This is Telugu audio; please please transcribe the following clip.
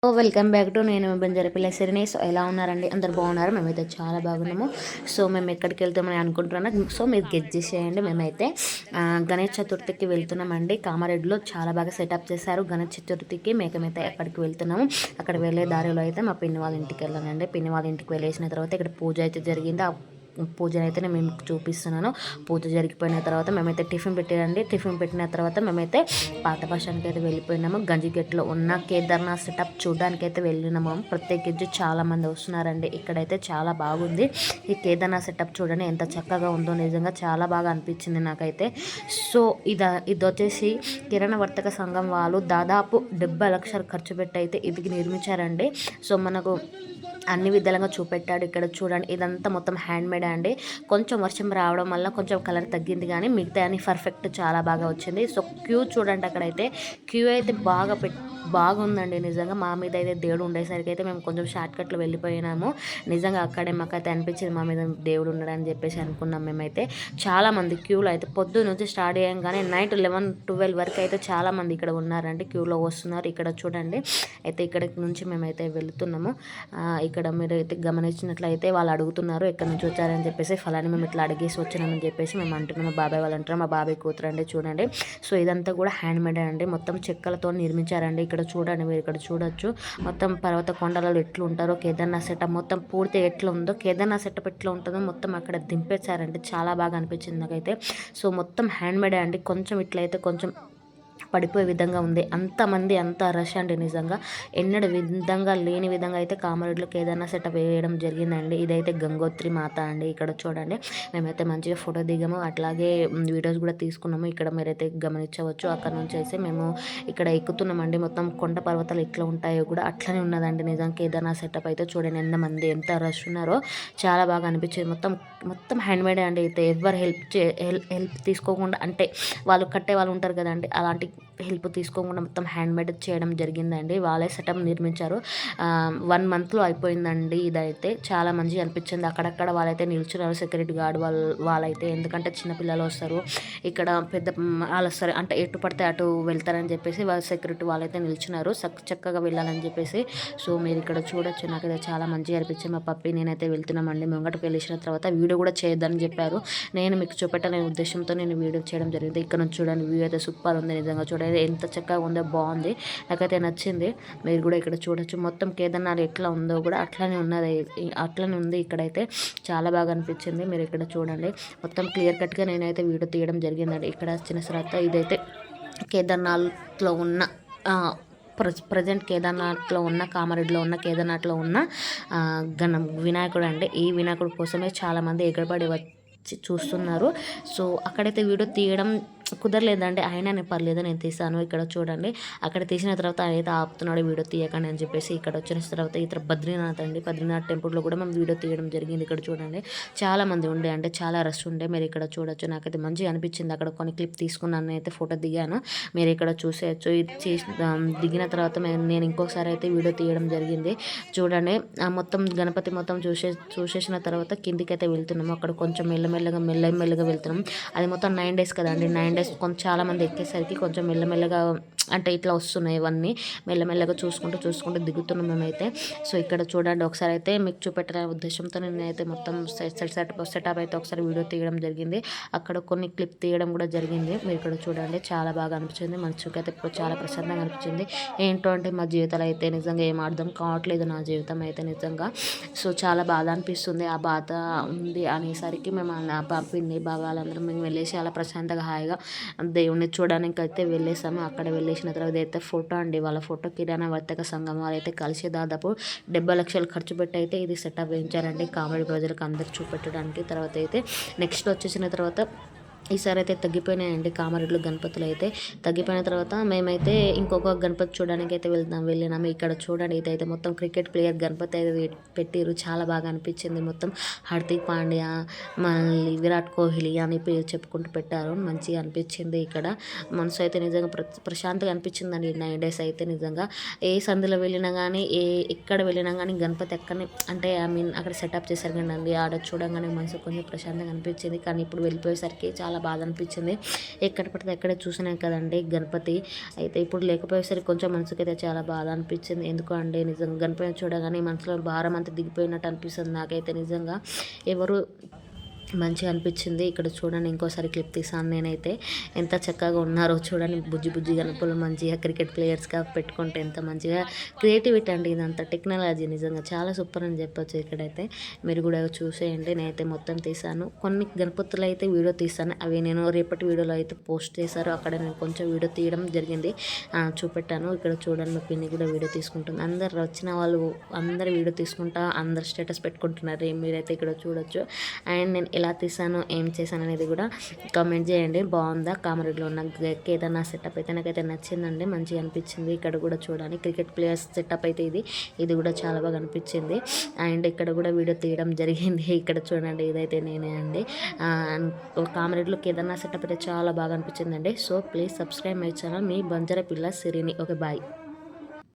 వెల్కమ్ బ్యాక్ టు నేను బంజారాపల్లి సిరిని. సో ఎలా ఉన్నారండి? అందరు బాగున్నారు? మేమైతే చాలా బాగున్నాము. సో మేము ఎక్కడికి వెళ్తామని అనుకుంటున్నాం. సో మీరు గెట్ చేసేయండి. మేమైతే గణేష్ చతుర్థికి వెళ్తున్నామండి. కామారెడ్డిలో చాలా బాగా సెటప్ చేశారు. గణేష్ చతుర్థికి మేమైతే ఎక్కడికి వెళ్తున్నాము. అక్కడ వెళ్ళే దారిలో అయితే మా పిన్ని వాళ్ళ ఇంటికి వెళ్ళానండి. పిన్ని వాళ్ళ ఇంటికి వెళ్ళేసిన తర్వాత ఇక్కడ పూజ అయితే జరిగింది. పూజను అయితే నేను మీకు చూపిస్తున్నాను. పూజ జరిగిపోయిన తర్వాత మేమైతే టిఫిన్ పెట్టారండి. టిఫిన్ పెట్టిన తర్వాత మేమైతే పాత భాషానికి అయితే వెళ్ళిపోయినాము. గంజిగేట్లో ఉన్న కేదార్నాథ్ సెటప్ చూడడానికి అయితే వెళ్ళినాము. ప్రత్యేకించి చాలామంది వస్తున్నారండి. ఇక్కడైతే చాలా బాగుంది. ఈ కేదార్నాథ్ సెటప్ చూడండి ఎంత చక్కగా ఉందో. నిజంగా చాలా బాగా అనిపించింది నాకైతే. సో ఇది వచ్చేసి కిరణ వర్తక సంఘం వాళ్ళు దాదాపు 70 లక్షలు ఖర్చు పెట్టి అయితే ఇది నిర్మించారండి. సో మనకు అన్ని విధాలుగా చూపెట్టాడు. ఇక్కడ చూడండి ఇదంతా మొత్తం హ్యాండ్మేడ్ అండి. కొంచెం వర్షం రావడం వల్ల కొంచెం కలర్ తగ్గింది, కానీ మిగతా అని పర్ఫెక్ట్ చాలా బాగా వచ్చింది. సో క్యూ చూడండి, అక్కడైతే క్యూ అయితే బాగుందండి. నిజంగా మా మీద అయితే దేవుడు ఉండేసరికి అయితే మేము కొంచెం షార్ట్ కట్లో వెళ్ళిపోయినాము. నిజంగా అక్కడే మాకైతే అనిపించింది మా మీద దేవుడు ఉన్నాడని చెప్పేసి అనుకున్నాం. మేమైతే చాలామంది క్యూలో అయితే పొద్దు నుంచి స్టార్ట్ అయ్యాం, నైట్ 11-12 వరకు అయితే చాలామంది ఇక్కడ ఉన్నారండి, క్యూలో వస్తున్నారు. ఇక్కడ చూడండి అయితే ఇక్కడ నుంచి మేమైతే వెళుతున్నాము. ఇక్కడ మీరు అయితే గమనించినట్లయితే వాళ్ళు అడుగుతున్నారు ఎక్కడి నుంచి వచ్చారని చెప్పేసి. ఫలాని మేము ఇట్లా అడిగేసి వచ్చినామని చెప్పేసి మేము అంటున్నాము. మా బాబాయ్ వాళ్ళు అంటారు, మా బాబాయ్ కూతురు అండి. చూడండి సో ఇదంతా కూడా హ్యాండ్మేడ్ అండి. మొత్తం చెక్కలతో నిర్మించారండి. ఇక్కడ చూడండి, మీరు ఇక్కడ చూడొచ్చు మొత్తం పర్వత కొండలలో ఎట్లా ఉంటారో కేదార్నాథ్ సెటప్ మొత్తం పూర్తి ఎట్లా ఉందో, కేదార్నాథ్ సెటప్ ఎట్లా ఉంటుందో మొత్తం అక్కడ దింపేశారండి. చాలా బాగా అనిపించింది నాకైతే. సో మొత్తం హ్యాండ్మేడే అండి. కొంచెం ఇట్లయితే కొంచెం పడిపోయే విధంగా ఉంది. అంతమంది అంత రష్ అండి. నిజంగా ఎన్నడ విధంగా లేని విధంగా అయితే కామారెడ్డిలో కేదార్నాథ్ సెటప్ వేయడం జరిగిందండి. ఇదైతే గంగోత్రి మాత అండి. ఇక్కడ చూడండి మేమైతే మంచిగా ఫోటో దిగాము, అట్లాగే వీడియోస్ కూడా తీసుకున్నాము. ఇక్కడ మీరైతే గమనించవచ్చు. అక్కడ నుంచి అయితే మేము ఇక్కడ ఎక్కుతున్నామండి. మొత్తం కొండ పర్వతాలు ఎట్లా ఉంటాయో కూడా అట్లనే ఉన్నదండి. నిజంగా కేదార్నాథ్ సెటప్ అయితే చూడండి ఎంతమంది ఎంత రష్ ఉన్నారో చాలా బాగా అనిపించింది. మొత్తం హ్యాండ్మేడే అండి. అయితే ఎవరు హెల్ప్ తీసుకోకుండా, అంటే వాళ్ళు కట్టే వాళ్ళు ఉంటారు కదండి, అలాంటి హెల్ప్ తీసుకోకుండా మొత్తం హ్యాండ్మేడ్ చేయడం జరిగిందండి. వాళ్ళే సెటప్ నిర్మించారు. 1 monthలో అయిపోయిందండి. ఇదైతే చాలా మంచిగా అనిపించింది. అక్కడక్కడ వాళ్ళైతే నిల్చున్నారు, సెక్యూరిటీ గార్డ్ వాళ్ళైతే. ఎందుకంటే చిన్నపిల్లలు వస్తారు ఇక్కడ, పెద్ద వాళ్ళు వస్తారు అంటే ఎటు పడితే అటు వెళ్తారని చెప్పేసి వాళ్ళ సెక్యూరిటీ వాళ్ళైతే నిల్చున్నారు చక్కగా వెళ్ళాలని చెప్పేసి. సో మీరు ఇక్కడ చూడొచ్చు. నాకైతే చాలా మంచిగా అనిపించింది. మా పప్పి నేనైతే వెళ్తున్నామండి. ముంగటకు వెళ్ళిన తర్వాత వీడియో కూడా చేయొద్దని చెప్పారు. నేను మీకు చూపెట్టాలనే ఉద్దేశంతో నేను వీడియో చేయడం జరిగింది. ఇక్కడ నుంచి చూడండి, వ్యూ అయితే సూపర్ ఉంది. నిజంగా చూడండి ఎంత చక్కగా ఉందో, బాగుంది, నాకైతే నచ్చింది. మీరు కూడా ఇక్కడ చూడొచ్చు మొత్తం కేదార్నాథ్ ఎట్లా ఉందో కూడా అట్లనే ఉంది. ఇక్కడైతే చాలా బాగా అనిపించింది. మీరు ఇక్కడ చూడండి మొత్తం క్లియర్ కట్గా నేనైతే వీడియో తీయడం జరిగిందండి. ఇక్కడ వచ్చిన తర్వాత ఇదైతే కేదార్నాథ్లో ఉన్న ప్రజెంట్ కేదార్నాథ్లో ఉన్న, కామారెడ్డిలో ఉన్న కేదార్నాథ్లో ఉన్న వినాయకుడు అండి. ఈ వినాయకుడు కోసమే చాలామంది ఎగరబడి వచ్చి చూస్తున్నారు. సో అక్కడైతే వీడియో తీయడం కుదరలేదండి, అయినా నేను పర్లేదు నేను తీసాను. ఇక్కడ చూడండి అక్కడ తీసిన తర్వాత ఆయన అయితే ఆపుతున్నాడు వీడియో తీయకండి అని చెప్పేసి. ఇక్కడ వచ్చిన తర్వాత ఇతర బద్రీనాథ్ అండి, బద్రీనాథ్ టెంపుల్లో కూడా మేము వీడియో తీయడం జరిగింది. ఇక్కడ చూడండి చాలామంది ఉండే, అంటే చాలా రష్ ఉండే. మీరు ఇక్కడ చూడొచ్చు. నాకైతే మంచిగా అనిపించింది. అక్కడ కొన్ని క్లిప్ తీసుకున్నాను, అయితే ఫోటో దిగాను. మీరు ఇక్కడ చూసేయచ్చు. ఇది దిగిన తర్వాత నేను ఇంకొకసారి అయితే వీడియో తీయడం జరిగింది. చూడండి మొత్తం గణపతి మొత్తం చూసేసిన తర్వాత కిందికి అయితే వెళ్తున్నాము. అక్కడ కొంచెం మెల్లమెల్లగా వెళ్తున్నాం. అది మొత్తం 9 days కదండి. 9 days కొంచెం చాలామంది ఎక్కేసరికి కొంచెం మెల్లమెల్లగా అంటే ఇట్లా వస్తున్నాయి. ఇవన్నీ మెల్లమెల్లగా చూసుకుంటూ దిగుతున్నాం మేమైతే. సో ఇక్కడ చూడండి ఒకసారి అయితే మీకు చూపెట్టాలనే ఉద్దేశంతో నేనైతే మొత్తం సెటప్ అయితే ఒకసారి వీడియో తీయడం జరిగింది. అక్కడ కొన్ని క్లిప్ తీయడం కూడా జరిగింది. మీరు ఇక్కడ చూడండి చాలా బాగా అనిపించింది. మనసుకి అయితే చాలా ప్రశాంతంగా అనిపించింది. ఏంటో అంటే మా జీవితాలు అయితే నిజంగా ఏం అర్థం కావట్లేదు నా జీవితం అయితే నిజంగా. సో చాలా బాధ అనిపిస్తుంది. ఆ బాధ ఉంది అనేసరికి మేము పిన్ని బాబాలందరం మేము వెళ్ళేసి అలా ప్రశాంతంగా హాయిగా దేవుణ్ణి చూడడానికి అయితే వెళ్ళేసాము. అక్కడ వెళ్ళేసిన తర్వాత అయితే ఫోటో అండి, వాళ్ళ ఫోటో కిరాణా వర్తక సంఘం వాళ్ళైతే కలిసి దాదాపు 70 లక్షలు ఖర్చు పెట్టి అయితే ఇది సెటప్ వేయించారండి కామెడీ ప్రజలకు అందరికి చూపెట్టడానికి. తర్వాత అయితే నెక్స్ట్ వచ్చేసిన తర్వాత ఈసారి అయితే తగ్గిపోయినాయండి కామారెడ్డిలో గణపతులు అయితే. తగ్గిపోయిన తర్వాత మేమైతే ఇంకొక గణపతి చూడడానికి అయితే వెళ్ళినాము. ఇక్కడ చూడండి ఇదైతే మొత్తం క్రికెట్ ప్లేయర్ గణపతి అయితే పెట్టిరు. చాలా బాగా అనిపించింది. మొత్తం హార్దిక్ పాండ్యా, మళ్ళీ విరాట్ కోహ్లీ అని పేరు చెప్పుకుంటూ పెట్టారు. మంచిగా అనిపించింది. ఇక్కడ మనసు అయితే నిజంగా ప్రశాంతంగా అనిపించిందండి. 9 days అయితే నిజంగా ఏ సందులో వెళ్ళినా కానీ, ఎక్కడ వెళ్ళినా కానీ గణపతి ఎక్కడనే అంటే అక్కడ సెటప్ చేశారు కదండి, ఆడ చూడంగానే మనసు కొంచెం ప్రశాంతంగా అనిపించింది. కానీ ఇప్పుడు వెళ్ళిపోయేసరికి చాలా చాలా బాధ అనిపించింది. ఎక్కడ పడితే ఎక్కడ చూసినాం కదండి గణపతి అయితే ఇప్పుడు లేకపోయేసరికి కొంచెం మనసుకైతే చాలా బాధ అనిపించింది. ఎందుకు అండి నిజంగా గణపతిని చూడగానే మనసులో భారం అంతా దిగిపోయినట్టు అనిపిస్తుంది నాకైతే నిజంగా. ఎవరు మంచిగా అనిపించింది. ఇక్కడ చూడండి ఇంకోసారి క్లిప్ తీసాను నేనైతే. ఎంత చక్కగా ఉన్నారో చూడండి. బుజ్జి బుజ్జి గణపతులు మంచిగా క్రికెట్ ప్లేయర్స్గా పెట్టుకుంటే ఎంత మంచిగా క్రియేటివిటీ అండి ఇదంతా టెక్నాలజీ నిజంగా చాలా సూపర్ అని చెప్పొచ్చు. ఇక్కడైతే మీరు కూడా చూసేయండి. నేనైతే మొత్తం తీసాను. కొన్ని గణపతులు అయితే వీడియో తీసాను. అవి నేను రేపటి వీడియోలో అయితే పోస్ట్ చేశారు. అక్కడ నేను కొంచెం వీడియో తీయడం జరిగింది, చూపెట్టాను. ఇక్కడ చూడండి మా పిన్ని కూడా వీడియో తీసుకుంటుంది. అందరు వచ్చిన వాళ్ళు అందరు వీడియో తీసుకుంటా అందరు స్టేటస్ పెట్టుకుంటున్నారు. మీరైతే ఇక్కడ చూడొచ్చు. అండ్ నేను ఎలా తీసాను ఏం చేశాను అనేది కూడా కామెంట్ చేయండి. బాగుందా కామెడీలో ఉన్న కేదార్నాథ్ సెటప్ అయితే నాకైతే నచ్చిందండి, మంచిగా అనిపించింది. ఇక్కడ కూడా చూడండి క్రికెట్ ప్లేయర్స్ సెటప్ అయితే ఇది కూడా చాలా బాగా అనిపించింది. అండ్ ఇక్కడ కూడా వీడియో తీయడం జరిగింది. ఇక్కడ చూడండి ఇదైతే నేనే అండి. కామెడీలో కేదార్నాథ్ సెటప్ అయితే చాలా బాగా అనిపించిందండి. So please subscribe my channel. మీ బంజారా పిల్ల సిరిని. Okay bye.